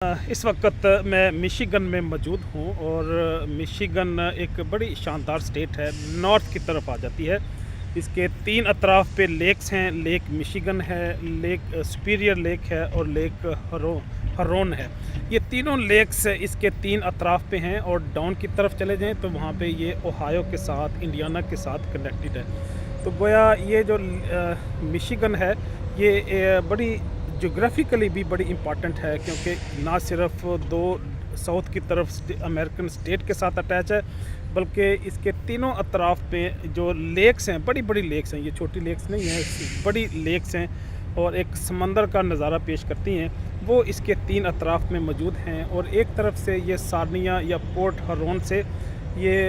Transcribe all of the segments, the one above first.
इस वक्त मैं मिशिगन में मौजूद हूँ और मिशिगन एक बड़ी शानदार स्टेट है, नॉर्थ की तरफ आ जाती है। इसके 3 अतराफ़ पे लेक्स हैं, लेक मिशिगन है, लेक सुपीरियर लेक है और लेक हरोन है। ये तीनों लेक्स इसके 3 अतराफ़ पे हैं और डाउन की तरफ चले जाएँ तो वहाँ पे ये ओहायो के साथ, इंडियाना के साथ कनेक्टेड है। तो गोया ये जो मिशिगन है ये बड़ी ज्योग्राफिकली भी बड़ी इम्पॉर्टेंट है, क्योंकि ना सिर्फ 2 साउथ की तरफ अमेरिकन स्टेट के साथ अटैच है, बल्कि इसके तीनों अतराफ़ पे जो लेक्स हैं, बड़ी बड़ी लेक्स हैं, ये छोटी लेक्स नहीं हैं, बड़ी लेक्स हैं और एक समंदर का नज़ारा पेश करती हैं, वो इसके 3 अतराफ़ में मौजूद हैं। और एक तरफ से ये सार्निया या पोर्ट हरोन से ये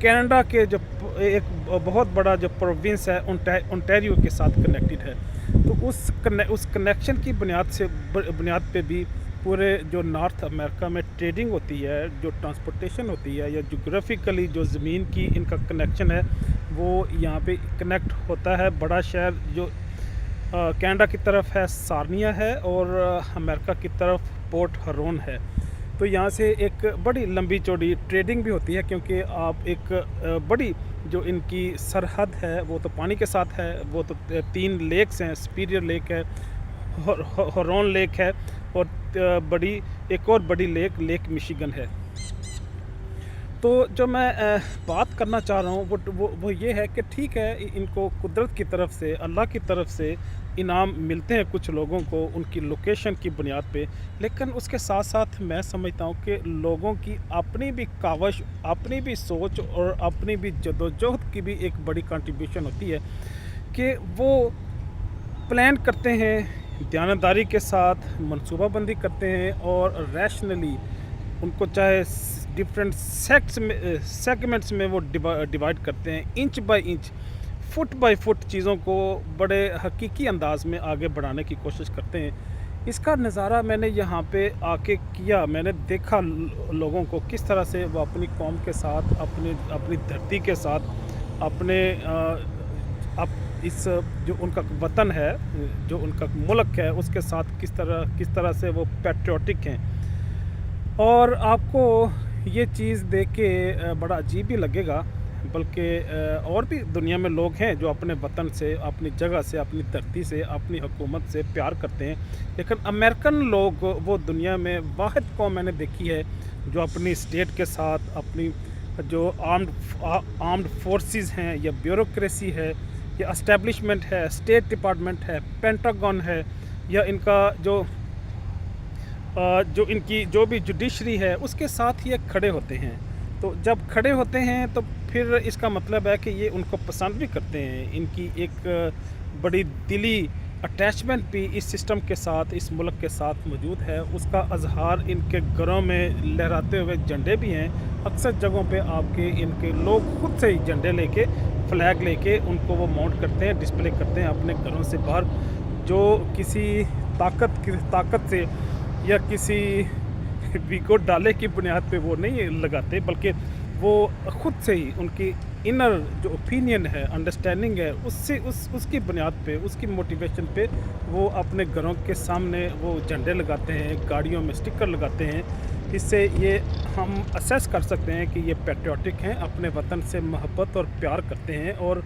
कनाडा के जो एक बहुत बड़ा जो प्रोविंस है ओंटारियो के साथ कनेक्टेड है। तो उस कनेक्शन की बुनियाद पे भी पूरे जो नॉर्थ अमेरिका में ट्रेडिंग होती है, जो ट्रांसपोर्टेशन होती है, या जोग्राफिकली जो ज़मीन की इनका कनेक्शन है, वो यहाँ पे कनेक्ट होता है। बड़ा शहर जो कनाडा की तरफ है सार्निया है और अमेरिका की तरफ पोर्ट हरोन है। तो यहाँ से एक बड़ी लंबी चौड़ी ट्रेडिंग भी होती है, क्योंकि आप एक बड़ी जो इनकी सरहद है वो तो पानी के साथ है। वो तो 3 लेक्स हैं, सुपीरियर लेक है, हरोन लेक है और बड़ी एक और बड़ी लेक मिशिगन है। तो जो मैं बात करना चाह रहा हूँ वो ये है कि ठीक है, इनको कुदरत की तरफ से, अल्लाह की तरफ से इनाम मिलते हैं कुछ लोगों को उनकी लोकेशन की बुनियाद पे, लेकिन उसके साथ साथ मैं समझता हूँ कि लोगों की अपनी भी कावश, अपनी भी सोच और अपनी भी जद्दोजहद की भी एक बड़ी कंट्रीब्यूशन होती है कि वो प्लान करते हैं, दयानतदारी के साथ मनसूबाबंदी करते हैं और रैशनली उनको चाहे डिफरेंट सेगमेंट्स में वो डिवाइड करते हैं, inch by inch, foot by foot चीज़ों को बड़े हकीकी अंदाज में आगे बढ़ाने की कोशिश करते हैं। इसका नज़ारा मैंने यहाँ पे आके किया, मैंने देखा लोगों को किस तरह से वो अपनी कौम के साथ, अपनी धरती के साथ, इस जो उनका वतन है, जो उनका मुल्क है, उसके साथ किस तरह से वो पैट्रियोटिक हैं। और आपको ये चीज़ देख के बड़ा अजीब भी लगेगा, बल्कि और भी दुनिया में लोग हैं जो अपने वतन से, अपनी जगह से, अपनी धरती से, अपनी हुकूमत से प्यार करते हैं, लेकिन अमेरिकन लोग वो दुनिया में वाहिद कौम मैंने देखी है जो अपनी स्टेट के साथ, अपनी जो आर्म्ड फोर्सेस हैं, या ब्यूरोक्रेसी है, या एस्टेब्लिशमेंट है, स्टेट डिपार्टमेंट है, पेंटागन है, या इनका जो इनकी जो भी जुडिशरी है, उसके साथ ये खड़े होते हैं। तो जब खड़े होते हैं तो फिर इसका मतलब है कि ये उनको पसंद भी करते हैं। इनकी एक बड़ी दिली अटैचमेंट भी इस सिस्टम के साथ, इस मुल्क के साथ मौजूद है। उसका अजहार इनके घरों में लहराते हुए झंडे भी हैं। अक्सर जगहों पे आपके इनके लोग खुद से ही झंडे लेके, फ्लैग लेके उनको वो माउंट करते हैं, डिस्प्ले करते हैं अपने घरों से बाहर। जो किसी ताकत से या किसी वीको डाले की बुनियाद पे वो नहीं लगाते, बल्कि वो खुद से ही उनकी इनर जो ओपिनियन है, अंडरस्टैंडिंग है, उसकी बुनियाद पे, उसकी मोटिवेशन पे वो अपने घरों के सामने वो झंडे लगाते हैं, गाड़ियों में स्टिकर लगाते हैं। इससे ये हम असेस कर सकते हैं कि ये पैट्रियोटिक हैं, अपने वतन से मोहब्बत और प्यार करते हैं। और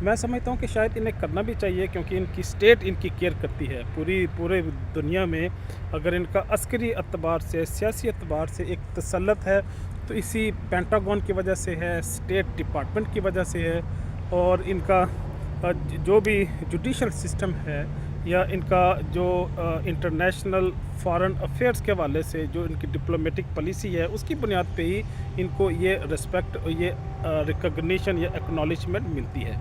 मैं समझता हूँ कि शायद इन्हें करना भी चाहिए, क्योंकि इनकी स्टेट इनकी केयर करती है। पूरे दुनिया में अगर इनका अस्करी एतबार से, सियासी एतबार से एक तसल्लुत है तो इसी पेंटागन की वजह से है, स्टेट डिपार्टमेंट की वजह से है, और इनका जो भी जुडिशल सिस्टम है, या इनका जो इंटरनेशनल फॉरेन अफेयर्स के हवाले से जो इनकी डिप्लोमेटिक पॉलिसी है, उसकी बुनियाद पे ही इनको ये रिस्पेक्ट, ये रिकॉग्निशन या एक्नॉलेजमेंट मिलती है।